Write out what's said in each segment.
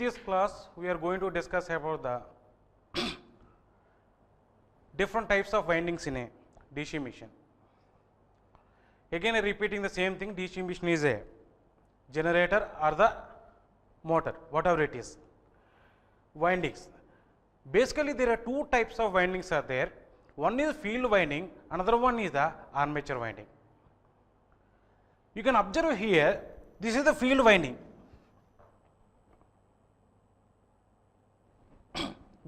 this class we are going to discuss about the different types of windings in a DC machine. Again repeating the same thing, DC machine is a generator or the motor, whatever it is. Windings. Basically there are two types of windings are there. One is field winding, another one is the armature winding. You can observe here, this is the field winding.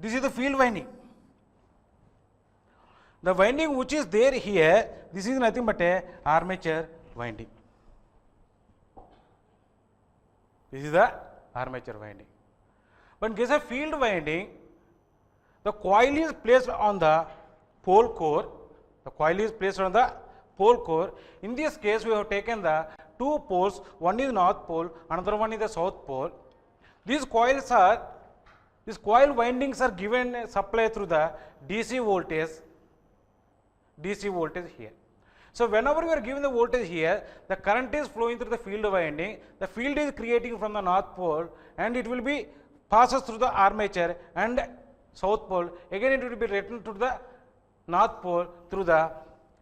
This is the field winding. The winding which is there here, this is nothing but a armature winding. This is the armature winding. But in case of field winding, the coil is placed on the pole core. The coil is placed on the pole core. In this case, we have taken the two poles. One is north pole, another one is the south pole. These coil windings are given supply through the DC voltage here. So whenever you are given the voltage here, the current is flowing through the field winding. The field is creating from the north pole, and it will be passes through the armature and south pole. Again, it will be returned to the north pole through the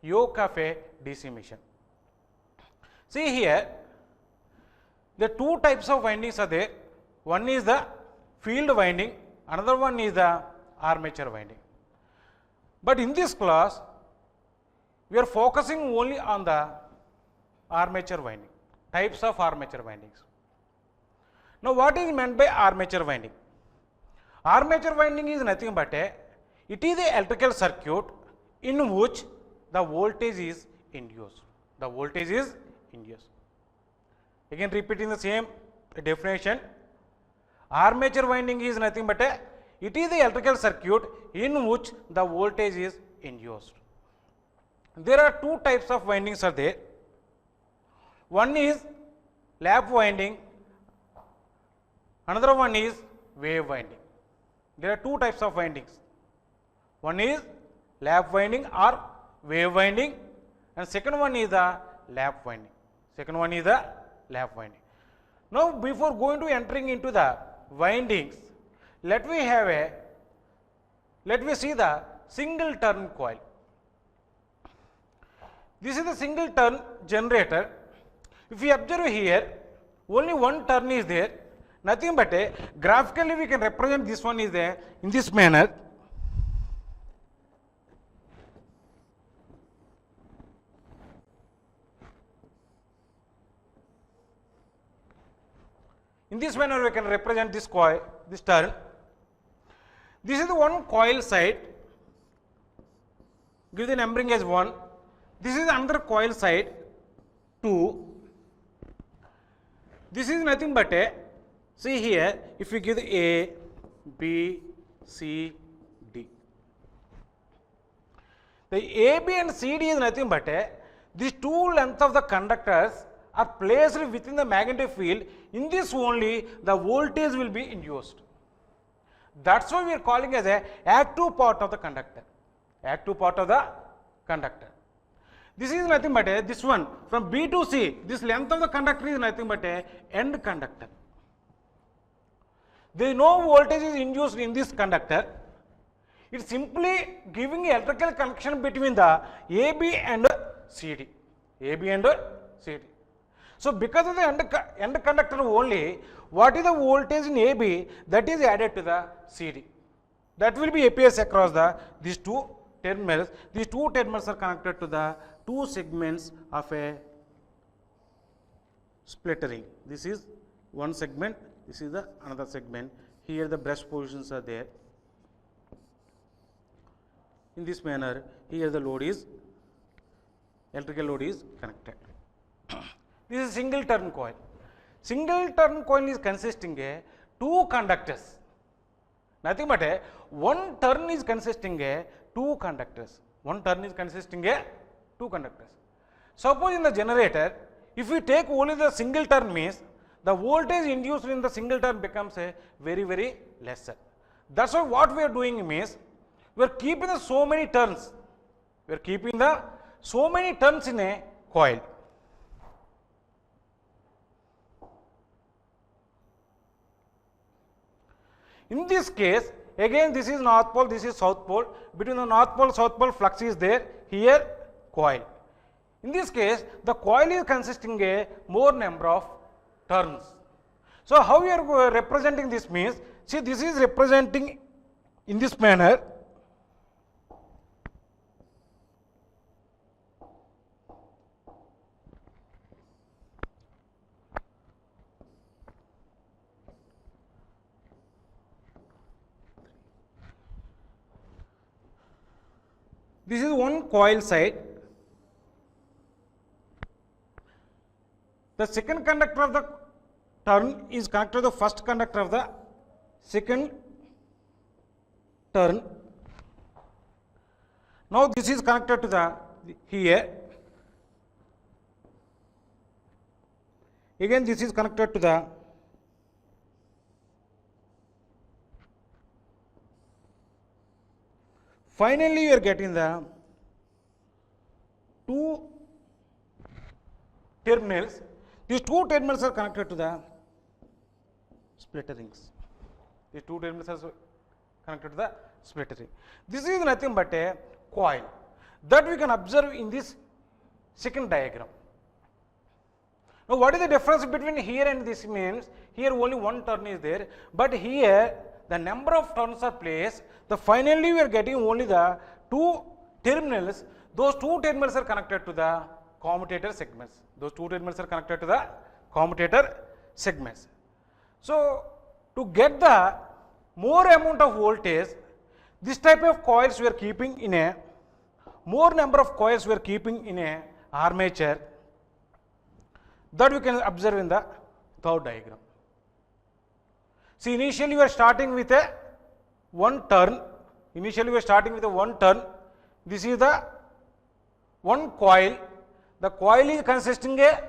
yoke of a DC machine. See here, the two types of windings are there. One is the field winding, another one is the armature winding. But in this class, we are focusing only on the armature winding, types of armature windings. Now, what is meant by armature winding? Armature winding is nothing but it is an electrical circuit in which the voltage is induced. The voltage is induced. Again, repeating the same definition. Armature winding is nothing but it is the electrical circuit in which the voltage is induced. There are two types of windings are there. One is lap winding, another one is wave winding. There are two types of windings. One is lap winding or wave winding, and second one is the lap winding. Now, before going to entering into the windings, let me see the single turn coil. This is the single turn generator. If you observe here, only one turn is there, nothing but graphically we can represent this one is there in this manner. In this manner we can represent this coil, this turn. This is the one coil side, give the numbering as 1. This is another coil side 2. This is nothing but see here, if you give the A, B, C, D. The A, B and C, D is nothing but these two lengths of the conductors are placed within the magnetic field. In this only the voltage will be induced. That's why we are calling as a active part of the conductor. Active part of the conductor. This is nothing but this one from B to C. This length of the conductor is nothing but end conductor. There is no voltage is induced in this conductor. It is simply giving electrical connection between the AB and CD. AB and CD. So, because of the end conductor only, what is the voltage in AB, that is added to the CD. That will be appears across these two terminals. These two terminals are connected to the two segments of a splitter ring. This is one segment, this is the another segment. Here the brush positions are there. In this manner, here the load is, electrical load is connected. This is single turn coil. Single turn coil is consisting two conductors. Nothing but one turn is consisting two conductors. One turn is consisting two conductors. Suppose in the generator, if we take only the single turn means the voltage induced in the single turn becomes very, very lesser. That's why what we are doing means we are keeping so many turns. We are keeping so many turns in a coil. In this case, again this is north pole, this is south pole. Between the north pole, south pole, flux is there. Here, coil. In this case, the coil is consisting a more number of turns. So how we are representing this means, see, this is representing in this manner. This is one coil side. The second conductor of the turn is connected to the first conductor of the second turn. Now this is connected to the here. Again this is connected to the finally you are getting the two terminals. These two terminals are connected to the splitter rings. These two terminals are connected to the splitter ring. This is nothing but a coil that we can observe in this second diagram. Now what is the difference between here and this means? Here only one turn is there, but here the number of turns are placed. The finally we are getting only the two terminals. Those two terminals are connected to the commutator segments. Those two terminals are connected to the commutator segments. So to get the more amount of voltage, this type of coils we are keeping in a more number of coils we are keeping in a armature, that we can observe in the third diagram. See, initially we are starting with a one turn. Initially we are starting with a one turn. This is the one coil. The coil is consisting a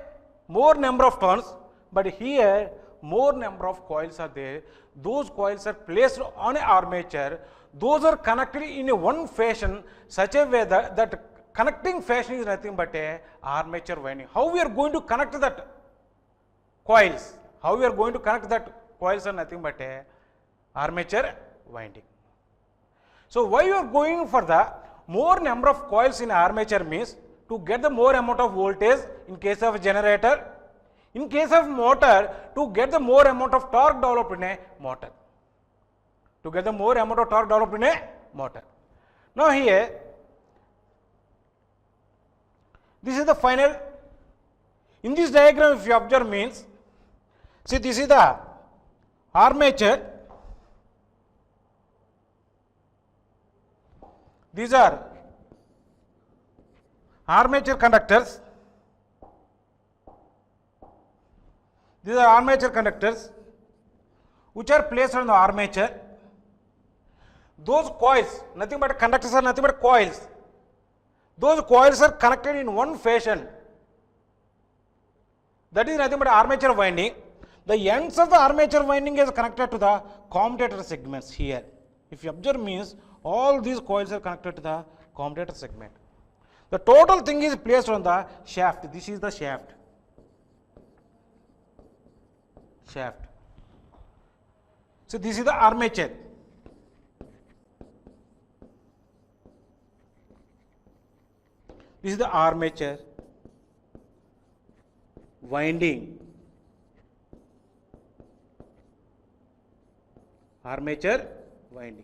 more number of turns, but here more number of coils are there. Those coils are placed on an armature. Those are connected in a one fashion, such a way that connecting fashion is nothing but a armature winding. How we are going to connect that coils? How we are going to connect that coils are nothing but a armature winding. So why you are going for the more number of coils in armature means to get the more amount of voltage in case of generator. In case of motor, to get the more amount of torque developed in a motor. To get the more amount of torque developed in a motor. Now here, this is the final. In this diagram, if you observe means, see, this is the armature. These are armature conductors. These are armature conductors which are placed on the armature. Those coils, nothing but conductors are nothing but coils. Those coils are connected in one fashion. That is nothing but armature winding. The ends of the armature winding is connected to the commutator segments here. If you observe means all these coils are connected to the commutator segment. The total thing is placed on the shaft. This is the shaft. Shaft. So this is the armature. This is the armature winding. Armature winding.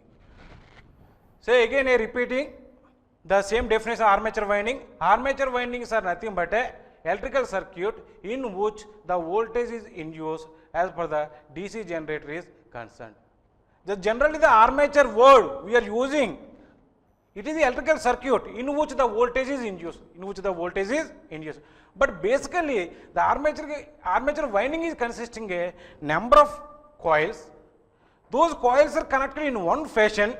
So again repeating the same definition of armature winding. Armature windings are nothing but a electrical circuit in which the voltage is induced as per the DC generator is concerned. Generally the armature word we are using, it is the electrical circuit in which the voltage is induced. But basically the armature winding is consisting a number of coils. Those coils are connected in one fashion,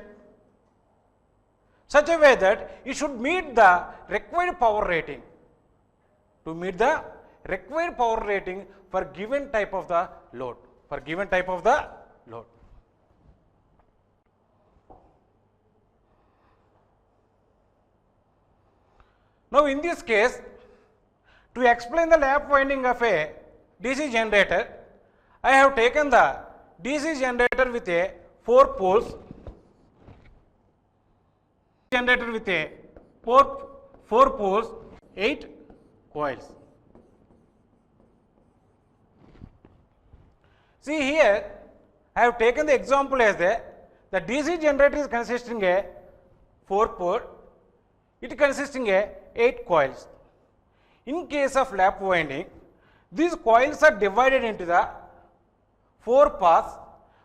such a way that it should meet the required power rating. To meet the required power rating for given type of the load. Now in this case, to explain the lap winding of a DC generator, I have taken the DC generator with a 4 poles, generator with a 4 poles, 8 coils. See here, I have taken the example as the DC generator is consisting a 4 pole, it consisting a 8 coils. In case of lap winding, these coils are divided into the 4 paths.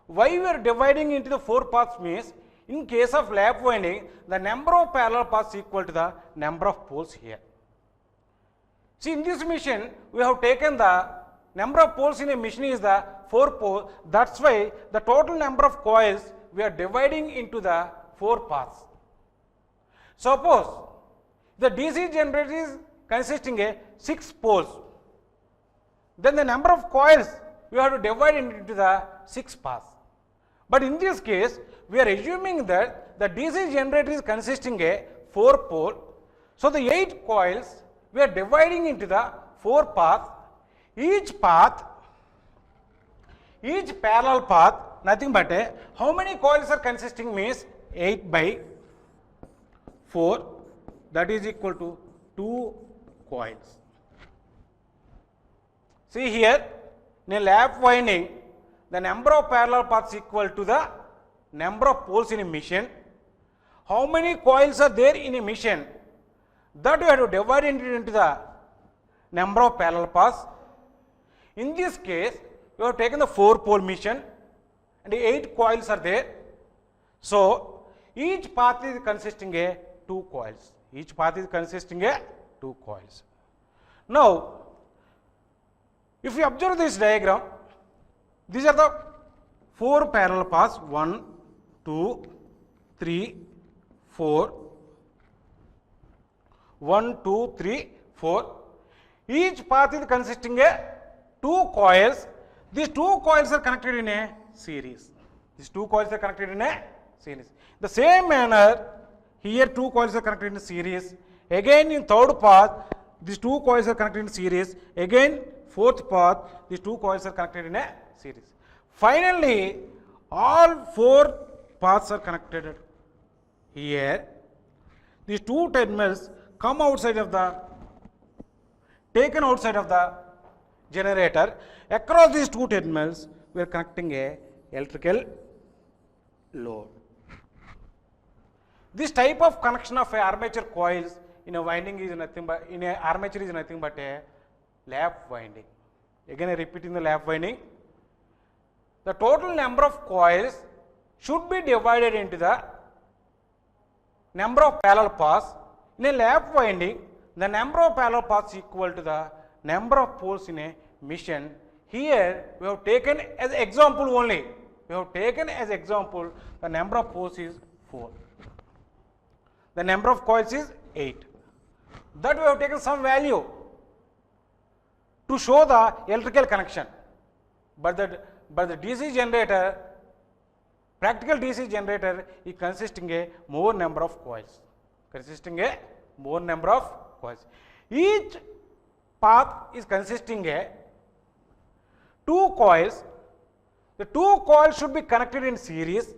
Why we are dividing into the 4 paths means, in case of lap winding, the number of parallel paths equal to the number of poles here. See, in this machine, we have taken the number of poles in a machine is the 4 poles. That's why the total number of coils we are dividing into the 4 paths. Suppose the DC generator is consisting a 6 poles, then the number of coils we have to divide into the 6 paths. But in this case, we are assuming that the DC generator is consisting a 4 pole. So the 8 coils we are dividing into the 4 paths. Each parallel path, nothing but how many coils are consisting means 8 by 4, that is equal to 2 coils. See here, in a lap winding, the number of parallel paths equal to the number of poles in a machine. How many coils are there in a machine? That you have to divide into the number of parallel paths. In this case, you have taken the 4 pole machine and 8 coils are there. So, each path is consisting a 2 coils. Each path is consisting a 2 coils. Now, if you observe this diagram, these are the 4 parallel paths, 1, 2, 3, 4, 1, 2, 3, 4. Each path is consisting a 2 coils. These 2 coils are connected in a series. These 2 coils are connected in a series. The same manner, here 2 coils are connected in a series. Again in third path, these 2 coils are connected in series. Again, fourth path, these 2 coils are connected in a series. Finally, all 4 paths are connected here. These 2 terminals come outside of the, taken outside of the generator. Across these 2 terminals, we are connecting a electrical load. This type of connection of a armature coils in a winding is nothing but, in a armature is nothing but a lap winding. Again, I repeat in the lap winding, the total number of coils should be divided into the number of parallel paths. In a lap winding, the number of parallel paths equal to the number of poles in a machine. Here, we have taken as example only. We have taken as example the number of poles is 4. The number of coils is 8. That we have taken some value to show the electrical connection. But the DC generator, practical DC generator is consisting a more number of coils. Consisting a more number of coils. Each path is consisting a 2 coils. The 2 coils should be connected in series.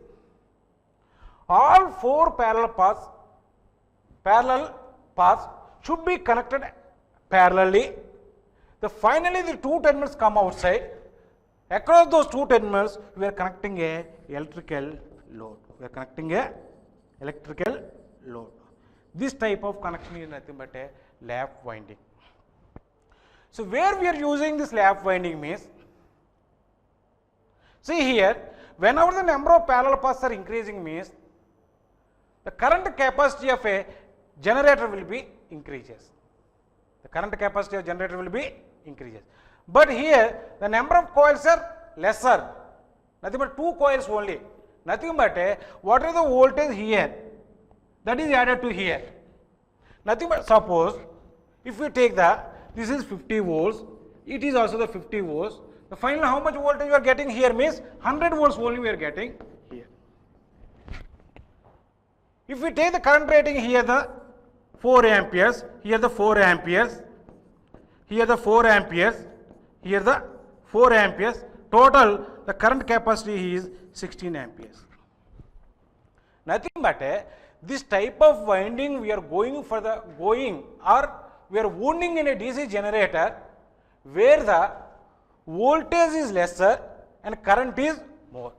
All 4 parallel paths should be connected parallelly. Finally, the 2 terminals come outside. Across those 2 terminals, we are connecting a electrical load. We are connecting a electrical load. This type of connection is nothing but a lap winding. So, where we are using this lap winding means, see here, whenever the number of parallel paths are increasing means, the current capacity of a generator will be increases. The current capacity of generator will be increases. But here, the number of coils are lesser, nothing but 2 coils only. Nothing but what is the voltage here, that is added to here. Nothing but, suppose if we take this is 50 volts, it is also the 50 volts. The final how much voltage you are getting here means 100 volts only we are getting here. If we take the current rating here, the 4 amperes, here the 4 amperes, here the 4 amperes, here the 4 amperes, total the current capacity is 16 amperes. Nothing but this type of winding we are going for the or we are wounding in a DC generator where the voltage is lesser and current is more.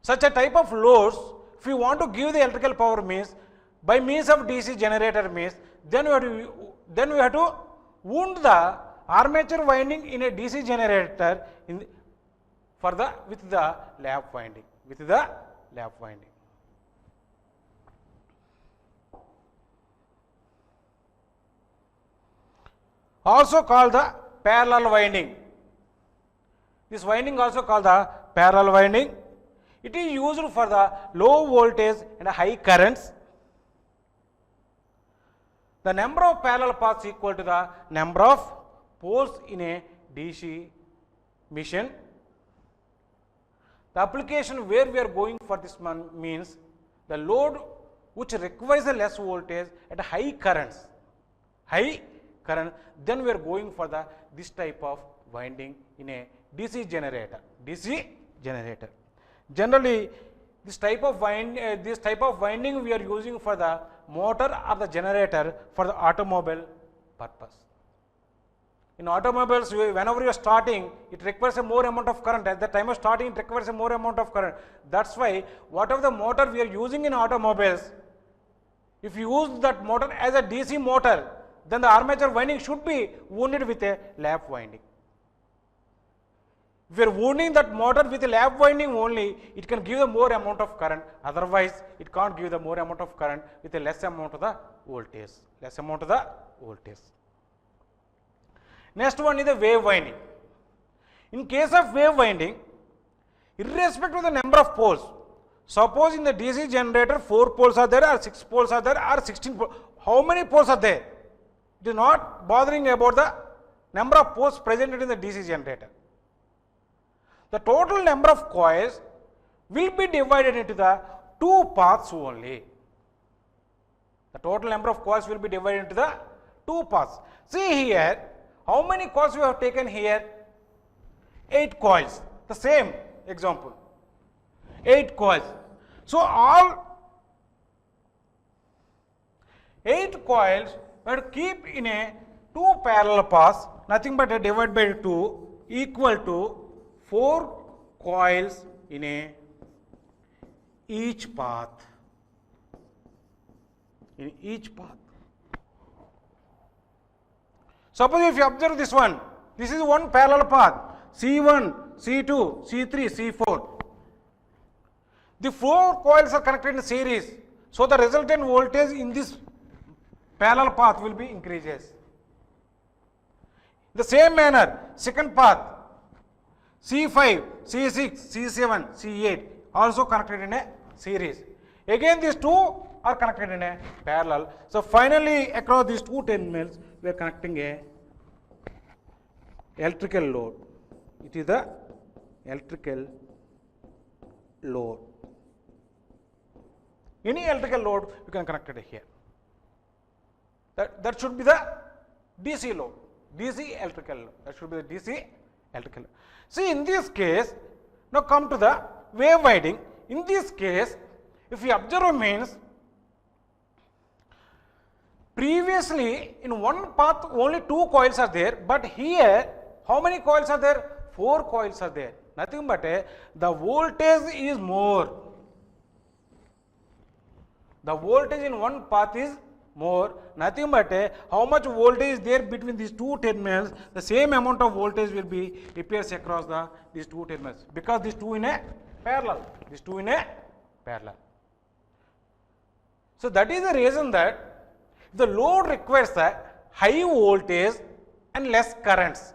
Such a type of loads, if you want to give the electrical power means by means of DC generator means, then we have to wound the armature winding in a DC generator with the lap winding. Also called the parallel winding. This winding also called the parallel winding. It is used for the low voltage and high currents. The number of parallel paths equal to the number of poles in a DC machine. The application where we are going for this one means the load which requires a less voltage at high currents. Then we are going for this type of winding in a DC generator. Generally, this type of winding we are using for the motor or the generator for the automobile purpose. In automobiles, whenever you are starting, it requires a more amount of current. At the time of starting, it requires a more amount of current. That's why whatever the motor we are using in automobiles, if you use that motor as a DC motor, then the armature winding should be wounded with a lap winding. If you are wounding that motor with a lap winding only, it can give the more amount of current. Otherwise, it can't give the more amount of current with a less amount of the voltage. Next one is the wave winding. In case of wave winding, irrespective of the number of poles, suppose in the DC generator 4 poles are there or 6 poles are there or 16 poles, how many poles are there? It is not bothering about the number of poles present in the DC generator. The total number of coils will be divided into the 2 paths only. The total number of coils will be divided into the 2 paths. See here, how many coils we have taken here? 8 coils. The same example. 8 coils. So all 8 coils we have to keep in a 2 parallel paths, nothing but a divided by 2 equal to 4 coils in each path. Suppose if you observe this one, this is one parallel path, C1, C2, C3, C4. The 4 coils are connected in series, so the resultant voltage in this parallel path will be increases. The same manner, second path, C5, C6, C7, C8 also connected in a series. Again these 2 are connected in a parallel. So finally across these 2 terminals we are connecting a electrical load. It is the electrical load. Any electrical load you can connect it here. That should be the DC load, DC electrical load. That should be the DC electrical load. See, in this case, now come to the wave winding. In this case, if you observe means, previously in one path only 2 coils are there, but here how many coils are there? 4 coils are there. Nothing but the voltage is more. The voltage in one path is more, nothing but how much voltage is there between these 2 terminals, the same amount of voltage will be appears across these 2 terminals, because these 2 in a parallel. So that is the reason that the load requires a high voltage and less currents.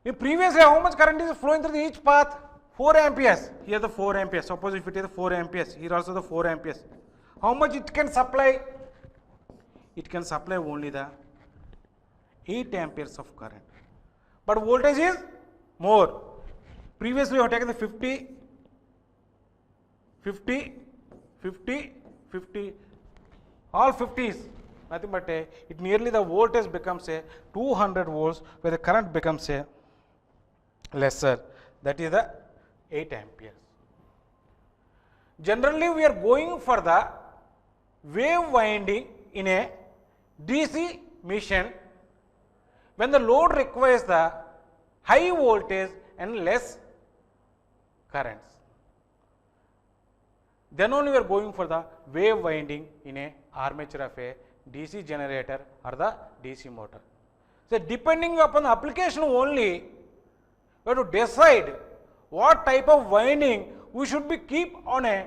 In previously, how much current is flowing through each path? 4 amperes. Here the 4 amperes. Suppose if it is the 4 amperes, here also the 4 amperes. How much it can supply? It can supply only the 8 amperes of current. But voltage is more. Previously we have taken the 50, 50, 50, 50, all 50s. Nothing but it nearly the voltage becomes a 200 volts, where the current becomes a lesser. That is the 8 amperes. Generally, we are going for the wave winding in a DC machine when the load requires the high voltage and less currents. Then only we are going for the wave winding in a armature of a DC generator or the DC motor. So, depending upon the application only, we have to decide what type of winding we should be keep on a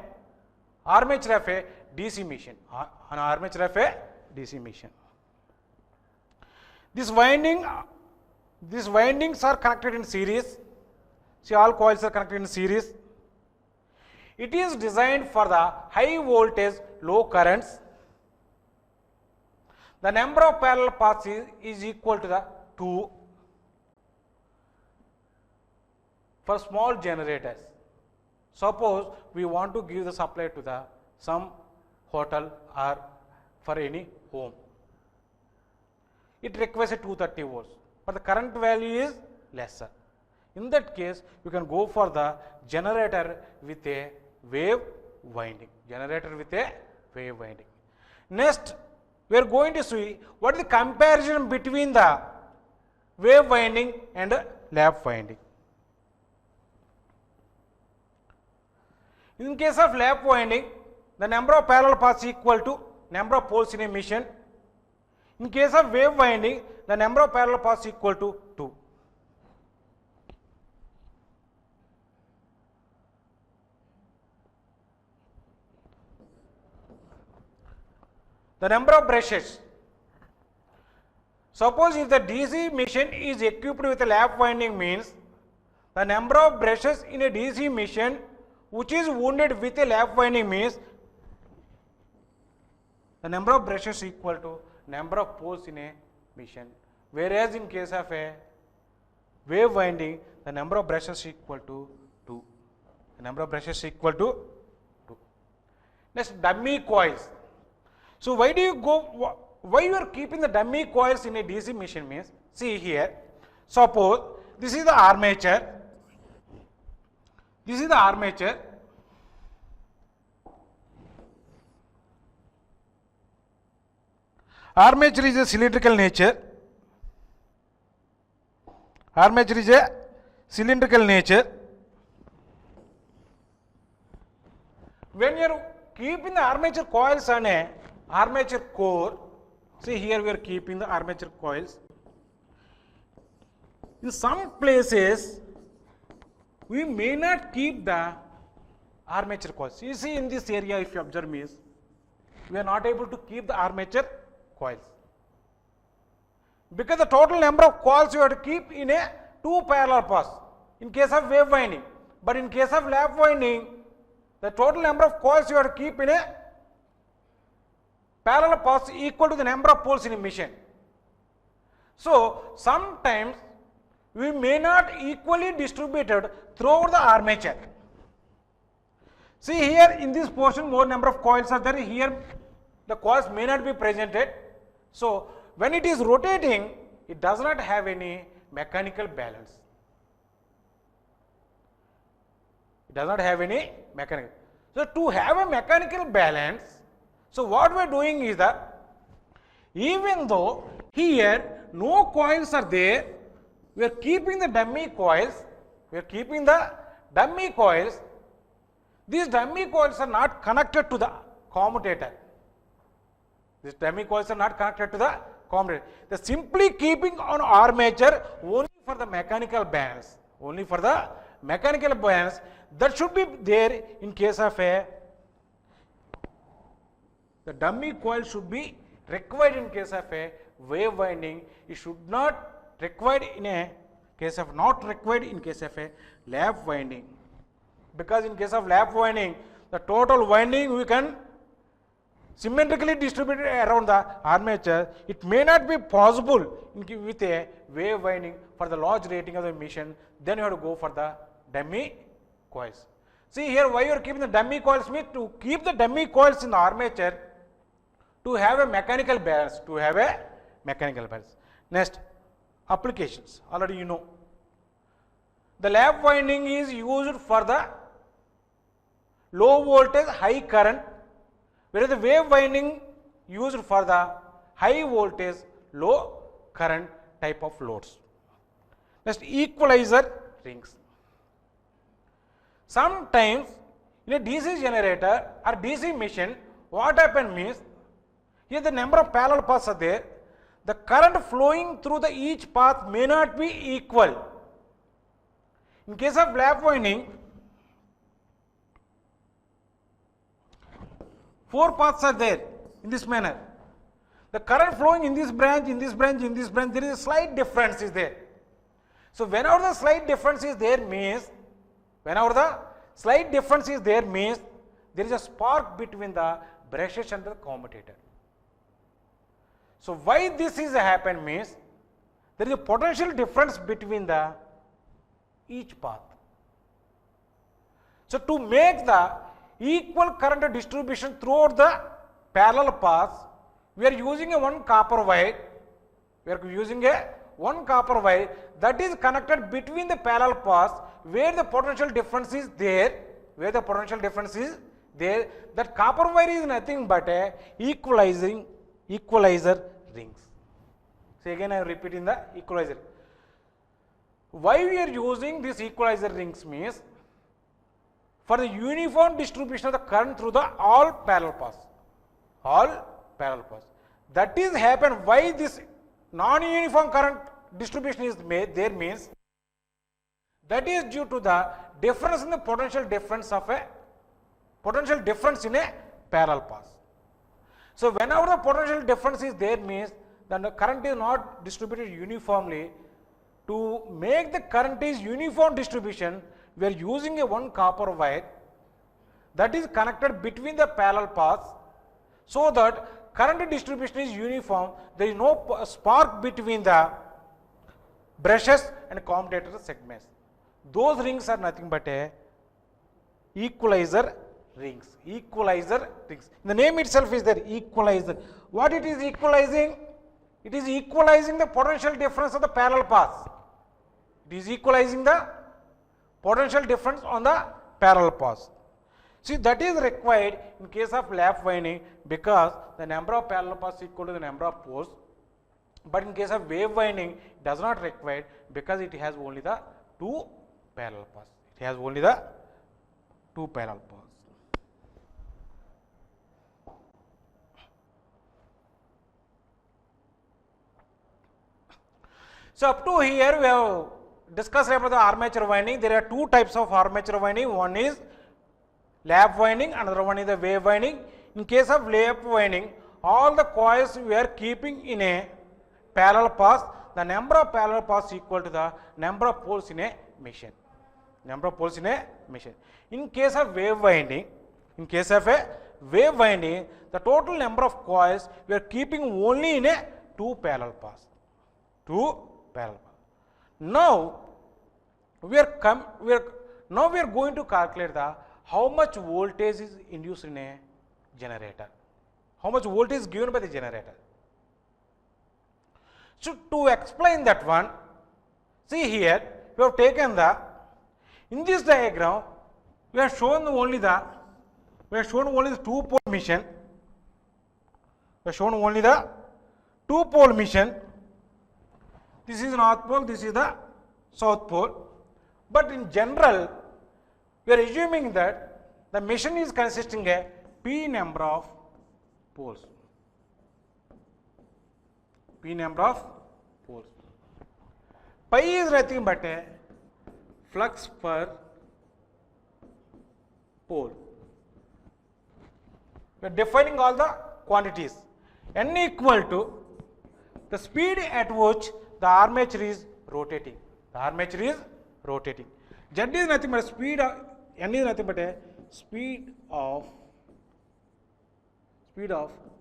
armature of a DC machine, on armature of a DC machine. These windings are connected in series. See, all coils are connected in series. It is designed for the high voltage, low currents. The number of parallel paths is equal to the 2 for small generators. Suppose we want to give the supply to the some hotel or for any home. It requires a 230 volts, but the current value is lesser. In that case, you can go for the generator with a wave winding. Generator with a wave winding. Next, we are going to see what is the comparison between the wave winding and lap winding. In case of lap winding, the number of parallel paths equal to number of poles in a machine. In case of wave winding, the number of parallel paths equal to 2. The number of brushes. Suppose if the DC machine is equipped with a lap winding means the number of brushes in a DC machine which is wounded with a lap winding means the number of brushes equal to number of poles in a machine. Whereas in case of a wave winding, the number of brushes equal to 2. The number of brushes equal to 2. Next, dummy coils. So why you are keeping the dummy coils in a DC machine means, see here, suppose this is the armature, this is the armature, armature is a cylindrical nature, armature is a cylindrical nature. When you are keeping the armature coils on a armature core, see here we are keeping the armature coils. In some places, we may not keep the armature coils. You see in this area, if you observe means, we are not able to keep the armature coils. Because the total number of coils you have to keep in a 2 parallel paths in case of wave winding. But in case of lap winding, the total number of coils you have to keep in a parallel paths equal to the number of poles in a machine. So, sometimes we may not equally distributed throughout the armature. See here in this portion more number of coils are there, here the coils may not be presented. So, when it is rotating, it does not have any mechanical balance. It does not have any mechanical. So, to have a mechanical balance, so what we are doing is that even though here no coils are there, we are keeping the dummy coils, these dummy coils are not connected to the commutator. These dummy coils are not connected to the commutator. They are simply keeping on armature only for the mechanical balance, that should be there in case of a, the dummy coil should be required in case of a wave winding. It should not required in a case of a lap winding. Because in case of lap winding, the total winding we can symmetrically distribute around the armature. It may not be possible with a wave winding for the large rating of the machine. Then you have to go for the dummy coils. See here why you are keeping the dummy coils means to keep the dummy coils in the armature to have a mechanical balance, Next, applications, already you know. The lap winding is used for the low voltage, high current, whereas the wave winding used for the high voltage, low current type of loads. Next, equalizer rings. Sometimes in a DC generator or DC machine, what happens means, here the number of parallel paths are there. The current flowing through the each path may not be equal. In case of lap winding, 4 paths are there in this manner. The current flowing in this branch, in this branch, in this branch, there is a slight difference is there. So whenever the slight difference is there means, there is a spark between the brushes and the commutator. So why this is happen means, there is a potential difference between the each path. So to make the equal current distribution throughout the parallel paths, we are using one copper wire. That is connected between the parallel paths where the potential difference is there. That copper wire is nothing but a equalizer rings. So again I am repeating the equalizer. Why we are using this equalizer rings means, for the uniform distribution of the current through the all parallel paths. That is happen why this non-uniform current distribution is made there means, that is due to the difference in the potential difference in a parallel path. So whenever the potential difference is there means, then the current is not distributed uniformly. To make the current is uniform distribution, we are using a one copper wire that is connected between the parallel paths, so that current distribution is uniform. There is no spark between the brushes and commutator segments. Those rings are nothing but a equalizer rings. The name itself is there, equalizer. What it is equalizing? It is equalizing the potential difference of the parallel paths. It is equalizing the potential difference on the parallel paths. See, that is required in case of lap winding, because the number of parallel paths is equal to the number of poles. But in case of wave winding, it does not require, because it has only the 2 parallel paths. So up to here we have discussed about the armature winding. There are 2 types of armature winding. One is lap winding, another one is the wave winding. In case of lap winding, all the coils we are keeping in a parallel path. The number of parallel paths equal to the number of poles in a machine. In case of wave winding, the total number of coils we are keeping only in a 2 parallel paths. Now we are going to calculate the how much voltage is induced in a generator. How much voltage is given by the generator. So to explain that one, see here we have taken in this diagram we have shown only the 2-pole mission. This is north pole, this is the south pole. But in general, we are assuming that the machine is consisting of P number of poles. Pi is nothing but a flux per pole. We are defining all the quantities. N equal to the speed at which the armature is rotating. Z is nothing but speed of, N is nothing but a speed of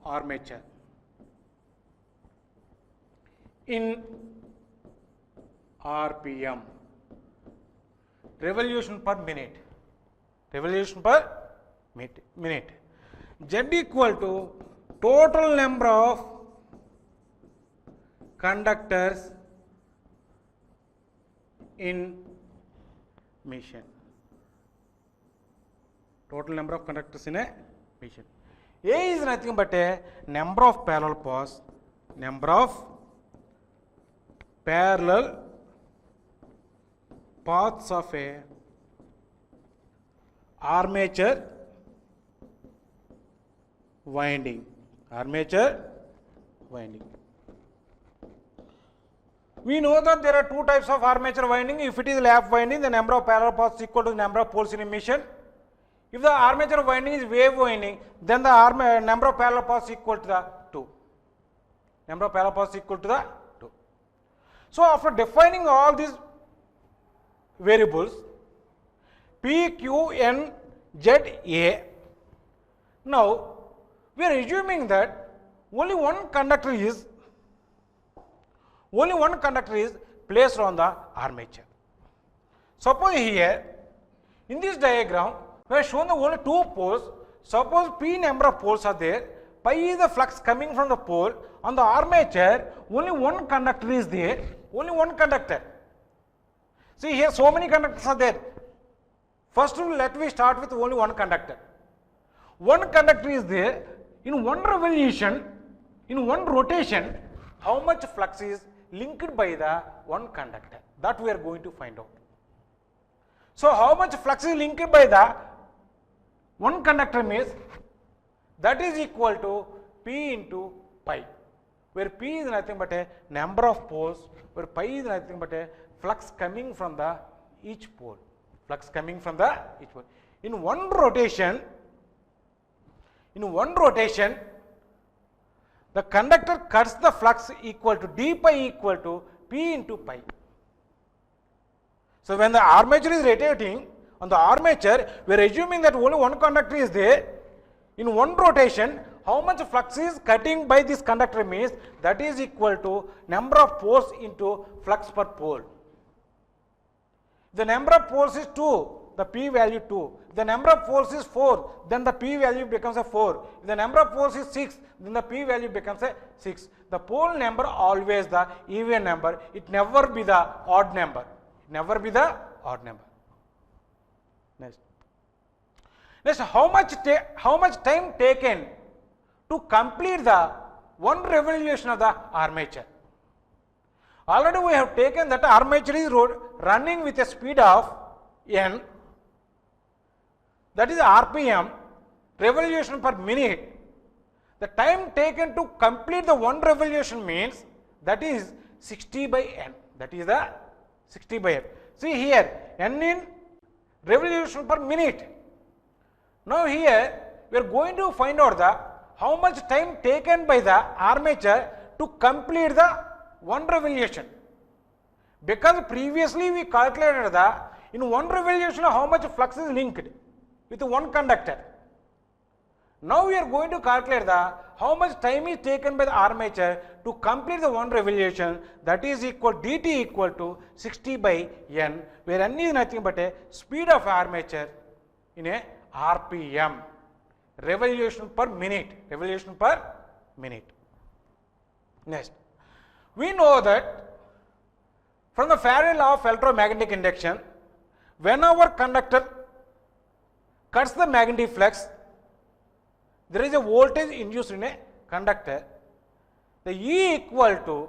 armature in RPM, revolution per minute. Z equal to total number of conductors in machine. Total number of conductors in a machine. A is nothing but a number of parallel paths. Number of parallel paths of a armature winding. Armature winding. We know that there are two types of armature winding. If it is lap winding, the number of parallel paths is equal to the number of poles in a machine. If the armature winding is wave winding, then the number of parallel paths is equal to the 2. Number of parallel paths is equal to the 2. So after defining all these variables, P, Q, N, Z, A, now we are assuming that only one conductor is placed on the armature. Suppose here, in this diagram, we have shown the only two poles. Suppose P number of poles are there, pi is the flux coming from the pole. On the armature, only one conductor is there, only one conductor. See here, so many conductors are there. First, let me start with only one conductor. One conductor is there. In one revolution, in one rotation, how much flux is linked by the one conductor? That we are going to find out. So how much flux is linked by the one conductor means that is equal to P into pi, where P is nothing but a number of poles, where pi is nothing but a flux coming from the each pole. Flux coming from the each pole. In one rotation, the conductor cuts the flux equal to d pi equal to P into pi. So when the armature is rotating, on the armature, we are assuming that only one conductor is there. In one rotation, how much flux is cutting by this conductor means that is equal to number of poles into flux per pole. The number of poles is 2, the P value 2. If the number of poles is 4, then the P value becomes a 4. If the number of poles is 6, then the P value becomes a 6. The pole number always the even number. It never be the odd number. Never be the odd number. Next, how much time taken to complete the one revolution of the armature? Already we have taken that armature is running with a speed of n, that is RPM, revolution per minute. The time taken to complete the one revolution means that is 60 by n. That is the 60 by n. See here, n in revolution per minute. Now here we are going to find out the how much time taken by the armature to complete the one revolution. Because previously we calculated the in one revolution how much flux is linked with one conductor. Now we are going to calculate the how much time is taken by the armature to complete the one revolution, that is equal dt equal to 60 by n, where n is nothing but a speed of armature in a RPM, revolution per minute, revolution per minute. Next, we know that from the Faraday law of electromagnetic induction, whenever conductor cuts the magnetic flux, there is a voltage induced in a conductor. The E equal to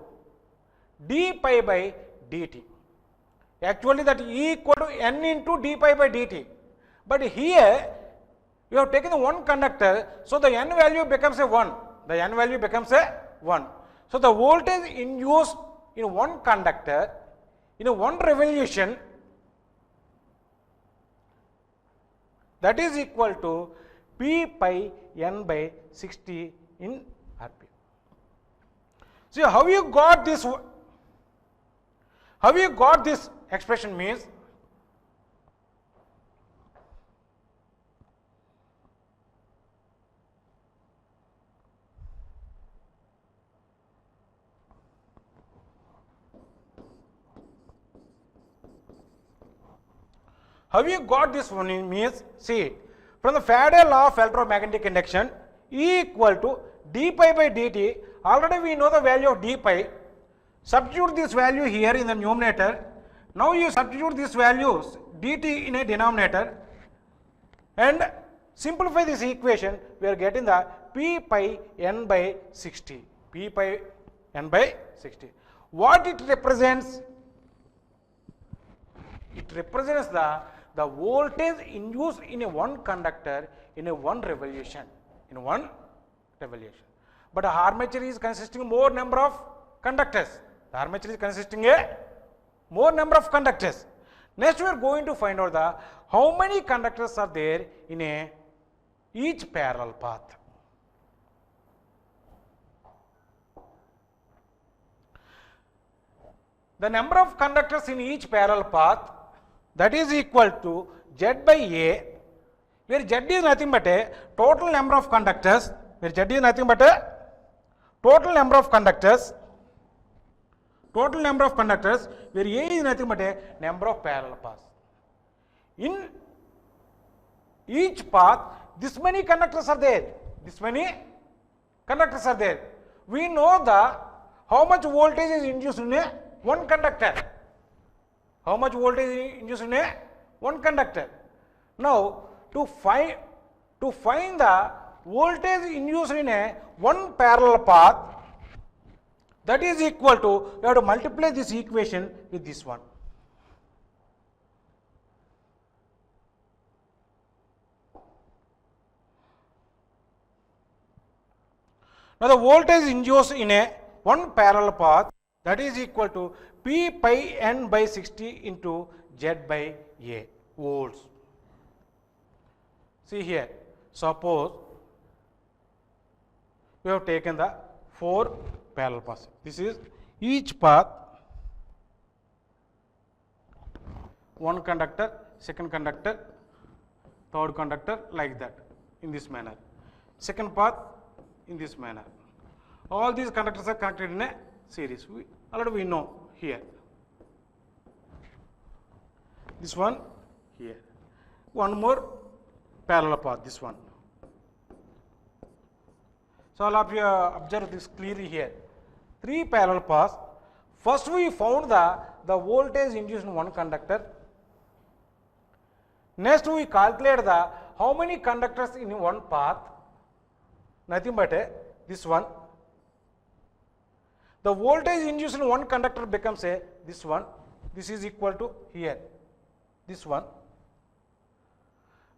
d pi by dt. Actually that E equal to n into d pi by dt. But here we have taken the one conductor, so the n value becomes a 1. The n value becomes a 1. So the voltage induced in one conductor in a one revolution, that is equal to P pi n by 60 in RPM. See how you got this? How you got this expression means how you got this one means, see, from the Faraday law of electromagnetic induction, E equal to d pi by dt, already we know the value of d pi. Substitute this value here in the numerator. Now you substitute these values dt in a denominator, and Simplify this equation, we are getting the P pi n by 60. P pi n by 60. What it represents? It represents the voltage induced in a one conductor in a one revolution. But a armature is consisting more number of conductors. The armature is consisting a more number of conductors. Next we are going to find out the how many conductors are there in each parallel path. The number of conductors in each parallel path, that is equal to Z by A, where Z is nothing but a total number of conductors, where Z is nothing but a total number of conductors, where A is nothing but a number of parallel paths. In each path, this many conductors are there. We know how much voltage is induced in one conductor. Now, to find the voltage induced in one parallel path, that is equal to, we have to multiply this equation with this one. Now the voltage induced in one parallel path, that is equal to P pi n by 60 into Z by A, volts. See here, suppose we have taken the 4 parallel paths. This is each path, one conductor, second conductor, third conductor, like that, in this manner. Second path, in this manner. All these conductors are connected in a series. Already we know here. This one here. One more parallel path, this one. So all of you observe this clearly here. 3 parallel paths. First we found the voltage induced in one conductor. Next we calculate how many conductors in one path. Nothing but this one. The voltage induced in one conductor becomes this one. This is equal to here, this one.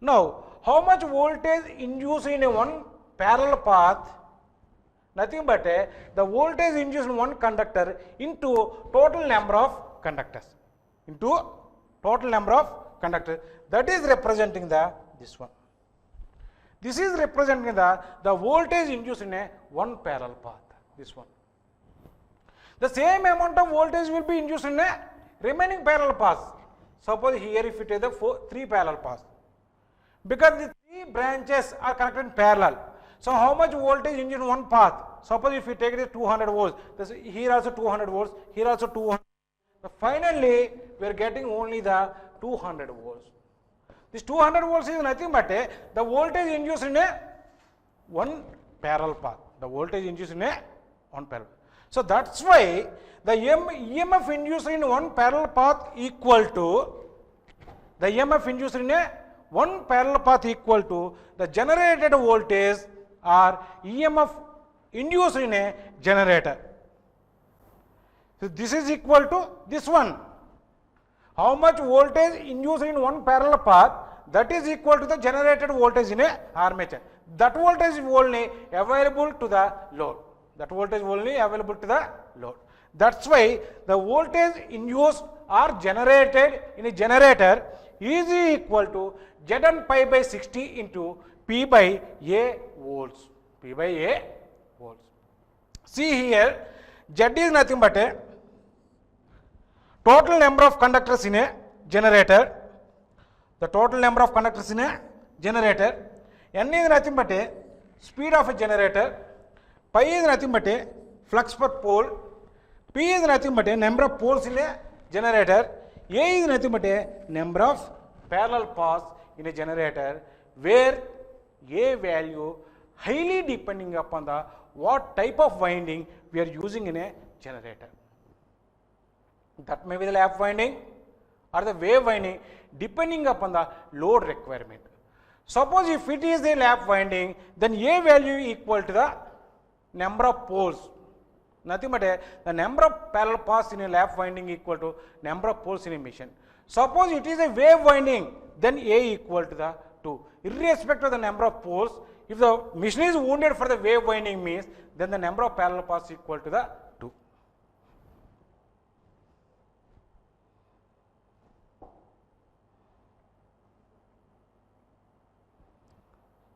Now, how much voltage induced in one parallel path? Nothing but the voltage induced in one conductor into total number of conductors. That is representing this one. This is representing the voltage induced in one parallel path, this one. The same amount of voltage will be induced in remaining parallel paths. Suppose here if you take the 3 parallel paths. Because the 3 branches are connected in parallel. So how much voltage induced in one path? Suppose if you take it 200 volts, here also 200 volts, here also 200. So finally, we are getting only the 200 volts. This 200 volts is nothing but the voltage induced in one parallel path. So that's why the EMF induced in one parallel path equal to the generated voltage or EMF induced in a generator. So this is equal to this one. How much voltage induced in one parallel path, that is equal to the generated voltage in a armature. That voltage is only available to the load. That's why the voltage induced or generated in a generator is equal to Zn pi by 60 into P by A volts. See here, Z is nothing but a total number of conductors in a generator. The total number of conductors in a generator. N is nothing but a speed of a generator. Pi is nothing but a flux per pole. P is nothing but a number of poles in a generator. A is nothing but a number of parallel paths in a generator, where A value highly depending upon the what type of winding we are using in a generator. That may be the lap winding or the wave winding, depending upon the load requirement. Suppose if it is a lap winding, then A value equal to the number of poles. Nothing but the number of parallel paths in a lap winding equal to number of poles in a machine. Suppose it is a wave winding, then A equal to the 2. Irrespective of the number of poles, if the machine is wounded for the wave winding means, then the number of parallel paths equal to the 2.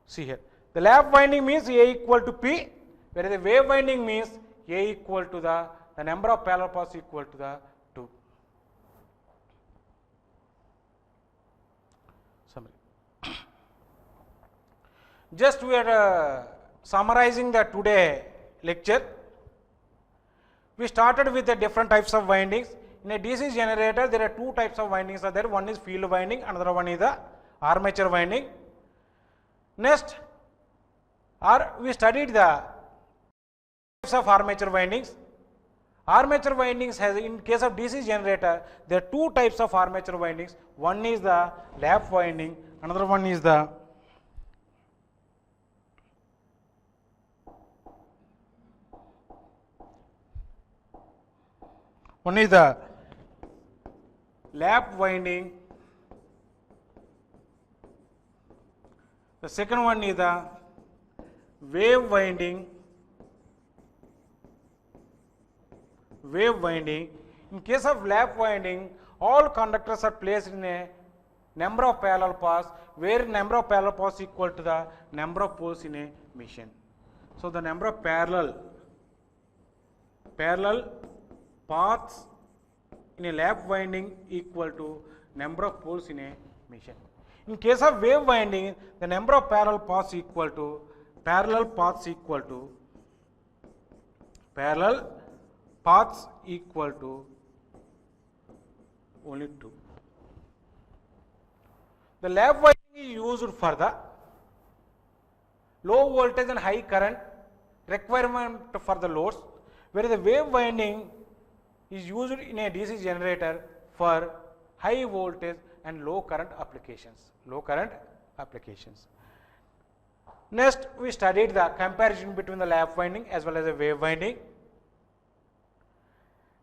See here, the lap winding means A equal to P, whereas the wave winding means A equal to the number of parallel paths equal to the 2. Summary. Just we are summarizing the today lecture. We started with the different types of windings. In a DC generator, there are two types of windings are there. One is field winding, another one is the armature winding. Next, we studied the types of armature windings. Armature windings has, in case of DC generator, there are two types of armature windings. One is the lap winding, another one is the lap winding. The second one is the wave winding. In case of lap winding, all conductors are placed in a number of parallel paths, where number of parallel paths equal to the number of poles in a machine. So the number of parallel paths in a lap winding equal to number of poles in a machine. In case of wave winding, the number of parallel paths equal to only 2. The lap winding is used for the low voltage and high current requirement for the loads, whereas the wave winding is used in a DC generator for high voltage and low current applications. Next, we studied the comparison between the lap winding as well as the wave winding.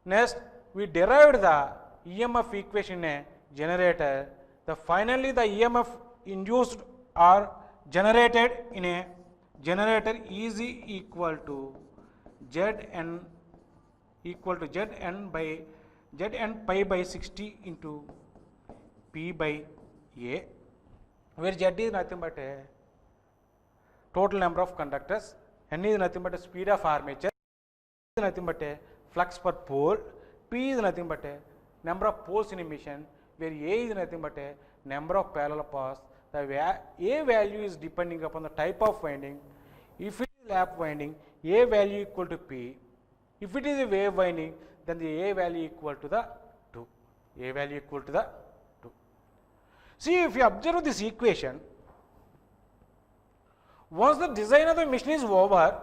Next, we derived the EMF equation in a generator. Finally, the EMF induced or generated in a generator is equal to Zn pi by 60 into P by A, where Z is nothing but a total number of conductors, N is nothing but a speed of armature, is nothing but a flux per pole, P is nothing but a number of poles in a machine, where A is nothing but a number of parallel paths. The A value is depending upon the type of winding. If it is lap winding, A value equal to P. If it is a wave winding, then the A value equal to the 2. See, if you observe this equation, once the design of the machine is over,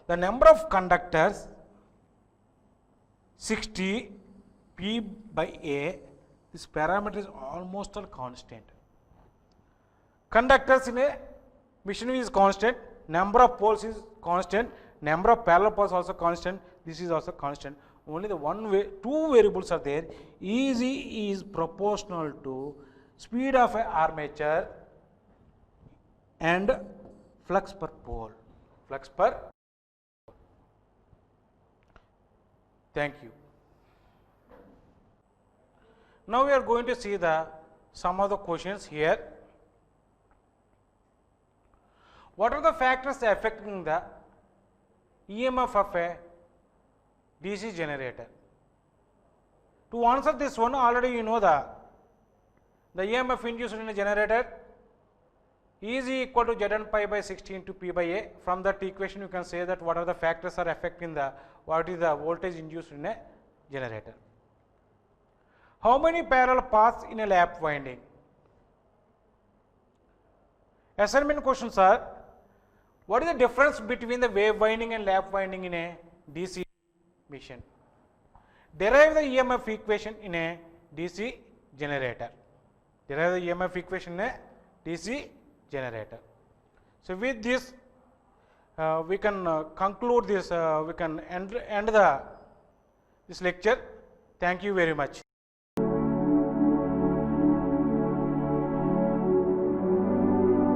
the number of conductors 60 P by A, this parameter is almost all constant. Conductors in a machinery is constant, number of poles is constant, number of parallel paths also constant, this is also constant. Only the two variables are there. EZ is proportional to speed of an armature and flux per pole. Thank you. Now we are going to see some of the questions here. What are the factors affecting the EMF of a DC generator? To answer this one, already you know the EMF induced in a generator is equal to Zn pi by 60 into P by A. From that equation you can say that what are the factors are affecting what is the voltage induced in a generator. How many parallel paths in a lap winding? Assignment questions are, what is the difference between the wave winding and lap winding in a DC machine? Derive the EMF equation in a DC generator. derive the EMF equation in a DC generator. So with this, we can conclude this. We can end this lecture. Thank you very much.